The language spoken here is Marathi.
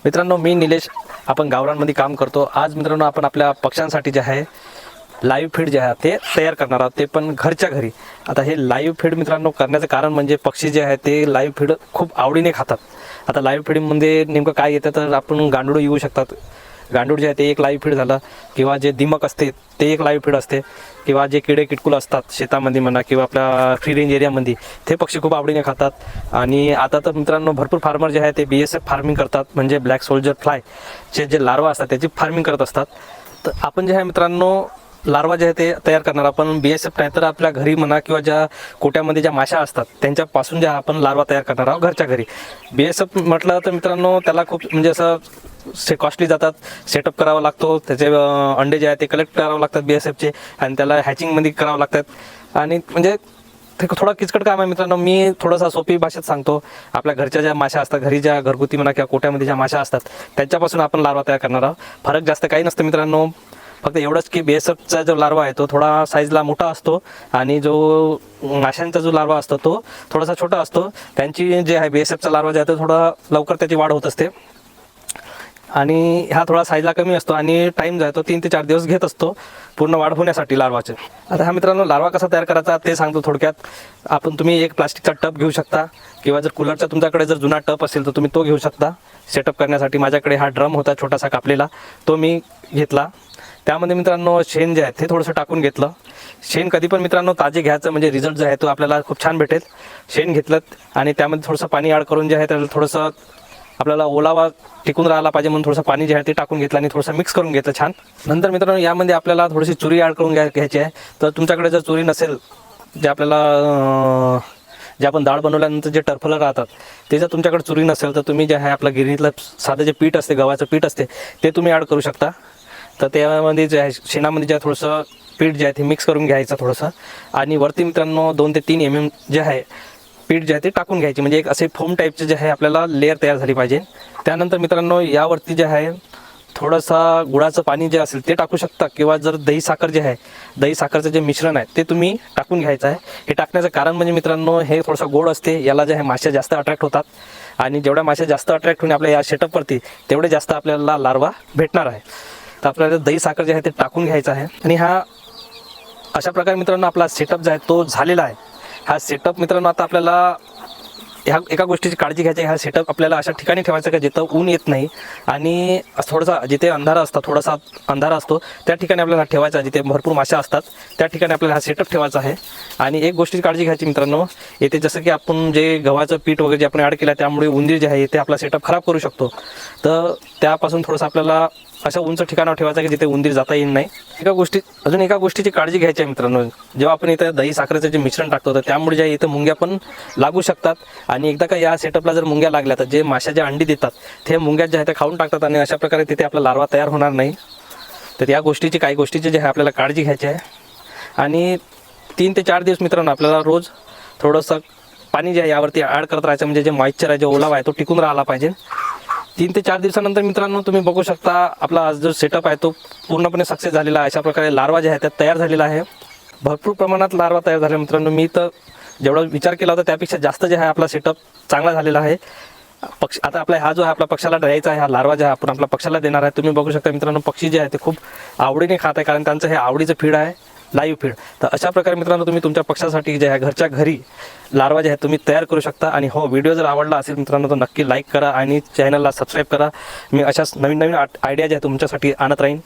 मित्रांनो, मी निलेश, आपण गावरानमध्ये काम करतो। आज मित्रांनो आपण आपल्या पक्ष्यांसाठी जे आहे लाईव्ह फीड जे आहे ते तयार करणार आहोत, ते पण घरच्या घरी। आता हे लाईव्ह फीड मित्रांनो करण्याचं कारण म्हणजे पक्षी जे आहे ते लाईव्ह फीड खूप आवडीने खातात। आता लाईव्ह फीडमध्ये नेमकं काय येतं तर आपण गांडूळ येऊ शकतात। गांडूळ जे आहे ते एक लाईव्ह फीड झालं, किंवा जे दिमक असते ते एक लाईव्ह फीड असते, किंवा जे किडे किटकुल असतात शेतामध्ये म्हणा किंवा आपल्या फ्री रेंज एरियामध्ये ते पक्षी खूप आवडीने खातात। आणि आता तर मित्रांनो भरपूर फार्मर जे आहे ते BSF फार्मिंग करतात, म्हणजे ब्लॅक सोल्जर फ्लायचे जे लार्वा असतात त्याची फार्मिंग करत असतात। तर आपण जे आहे मित्रांनो लार्वा जे आहे ते तयार करणार आपण BSF नाही तर आपल्या घरी म्हणा किंवा ज्या कोट्यामध्ये ज्या माशा असतात त्यांच्यापासून ज्या आपण लार्वा तयार करणार आहोत घरच्या घरी। BSF म्हटलं तर मित्रांनो त्याला खूप म्हणजे असं कॉस्टली जातात, सेटअप करावा लागतो, त्याचे अंडे जे आहे ते कलेक्ट करावं लागतात BSFचे, आणि त्याला हॅचिंगमध्ये करावं लागतात। आणि म्हणजे ते थोडा किचकट काम आहे मित्रांनो। मी थोडासा सोपी भाषेत सांगतो। आपल्या घरच्या ज्या माशा असतात, घरी ज्या घरगुती म्हणा किंवा कोट्यामध्ये ज्या माशा असतात त्यांच्यापासून आपण लार्वा तयार करणार आहोत। फरक जास्त काही नसतं मित्रांनो, फक्त एवढंच की BSFचा जो लार्वा आहे तो थोडा साईजला मोठा असतो, आणि जो माशांचा जो लार्वा असतो तो थोडासा छोटा असतो। त्यांची जे आहे BSFचा लार्वा जे आहे तो थोडा लवकर त्याची वाढ होत असते, आणि हा थोडा साईजला कमी असतो, आणि टाईम जो आहे तो 3 ते 4 दिवस घेत असतो पूर्ण वाढ होण्यासाठी लार्वाचे। आता हा मित्रांनो लार्वा कसा तयार करायचा ते सांगतो थोडक्यात। तुम्ही एक प्लास्टिकचा टब घेऊ शकता, किंवा जर कूलरचा तुमच्याकडे जर जुना टब असेल तर तुम्ही तो घेऊ शकता सेटअप करण्यासाठी। माझ्याकडे हा ड्रम होता छोटासा कापलेला, तो मी घेतला। त्यामध्ये मित्रांनो शेण जे आहे ते थोडंसं टाकून घेतलं। शेण कधी पण मित्रांनो ताजे घ्यायचं, म्हणजे रिझल्ट जो आहे तो आपल्याला खूप छान भेटेल। शेण घेतलं आणि त्यामध्ये थोडंसं पाणी ॲड करून जे आहे त्याला थोडंसं आपल्याला ओलावा टिकून राहिला पाहिजे म्हणून थोडंसं पाणी जे आहे ते टाकून घेतलं आणि थोडंसं मिक्स करून घेतलं छान। नंतर मित्रांनो यामध्ये आपल्याला थोडीशी चुरी ॲड करून घ्यायची आहे। तर तुमच्याकडे जर चुरी नसेल, जे आपल्याला जे आपण डाळ बनवल्यानंतर जे टरफलं राहतात ते जर तुमच्याकडे चुरी नसेल तर तुम्ही जे आहे आपलं गिरणीतलं साधं जे पीठ असते, गव्हाचं पीठ असते, ते तुम्ही ॲड करू शकता। तर त्यामध्ये जे आहे शेणामध्ये जे थोडंसं पीठ जे आहे ते मिक्स करून घ्यायचं थोडंसं, आणि वरती मित्रांनो 2 ते 3 mm जे आहे पीठ जे आहे ते टाकून घ्यायचे, म्हणजे एक असे फोम टाईपचे जे आहे आपल्याला लेअर तयार झाली पाहिजे। त्यानंतर मित्रांनो यावरती जे आहे थोडंसा गुळाचं पाणी जे असेल ते टाकू शकता, किंवा जर दही साखर जे आहे, दही साखरचं जे मिश्रण आहे ते तुम्ही टाकून घ्यायचं आहे। हे टाकण्याचं कारण म्हणजे मित्रांनो हे थोडंसं गोड असते, याला जे आहे माशा जास्त अट्रॅक्ट होतात, आणि जेवढ्या माशा जास्त अट्रॅक्ट होऊन आपल्या या सेटअपवरती तेवढे जास्त आपल्याला लार्वा भेटणार आहे। तर आपल्याला दही साखर जे आहे ते टाकून घ्यायचं आहे। आणि हा अशा प्रकारे मित्रांनो आपला सेटअप जो आहे तो झालेला आहे। हा सेटअप मित्रांनो आता आपल्याला ह्या एका गोष्टीची काळजी घ्यायची, हा सेटअप आपल्याला अशा ठिकाणी ठेवायचा का जिथं ऊन येत नाही, आणि थोडासा जिथे अंधारा असतो, थोडासा अंधारा असतो त्या ठिकाणी आपल्याला ठेवायचा, जिथे भरपूर माशा असतात त्या ठिकाणी आपल्याला हा सेटअप ठेवायचा आहे। आणि एक गोष्टीची काळजी घ्यायची मित्रांनो, येथे जसं की आपण जे गव्हाचं पीठ वगैरे जे आपण ॲड केलं त्यामुळे उंदीर जे आहे ते आपला सेटअप खराब करू शकतो। तर त्यापासून थोडंसं आपल्याला अशा उंच ठिकाणावर ठेवायचं की जिथे उंदीर जाता येईल नाही। अजून एका गोष्टीची काळजी घ्यायची आहे मित्रांनो, जेव्हा आपण इथं दही साखरेचं जे मिश्रण टाकतो तर त्यामुळे जे इथं मुंग्या पण लागू शकतात, आणि एकदा का या सेटअपला जर मुंग्या लागल्या तर जे माशा ज्या अंडी देतात ते मुंग्या ज्या आहेत त्या खाऊन टाकतात, आणि अशा प्रकारे तिथे आपला लार्वा तयार होणार नाही। तर या काही गोष्टीची जे आहे आपल्याला काळजी घ्यायची आहे। आणि 3 ते 4 दिवस मित्रांनो आपल्याला रोज थोडंसं पाणी जे आहे यावरती ॲड करत राहायचं, म्हणजे जे मॉइश्चर आहे, जे ओलावा आहे तो टिकून राहिला पाहिजे। 3 ते 4 दिवसानंतर मित्रांनो तुम्ही बघू शकता आपला जो सेटअप आहे तो पूर्णपणे सक्सेस झालेला आहे। अशा प्रकारे लार्वा जे आहे त्यात तयार झालेला आहे, भरपूर प्रमाणात लार्वा तयार झाले मित्रांनो। मी तर जेवढा विचार केला होता त्यापेक्षा जास्त जे आहे आपला सेटअप चांगला झालेला आहे। आता आपला हा जो आहे आपला पक्षाला द्यायचा आहे, हा लार्वा जे आहे आपण आपल्या पक्षाला देणार आहे। तुम्ही बघू शकता मित्रांनो पक्षी जे आहे ते खूप आवडीने खात आहे, कारण त्यांचं हे आवडीचं फीड आहे, लाईव्ह फीड। तर अशा प्रकारे मित्रांनो तुम्ही तुमच्या पक्षासाठी जे आहे घरच्या घरी लार्वा जे आहे तुम्ही तयार करू शकता। आणि हो, व्हिडिओ जर आवडला असेल मित्रांनो तर नक्की लाईक करा आणि चॅनलला सबस्क्राईब करा। मी अशाच नवीन आयडिया जे आहे तुमच्यासाठी आणत राहीन।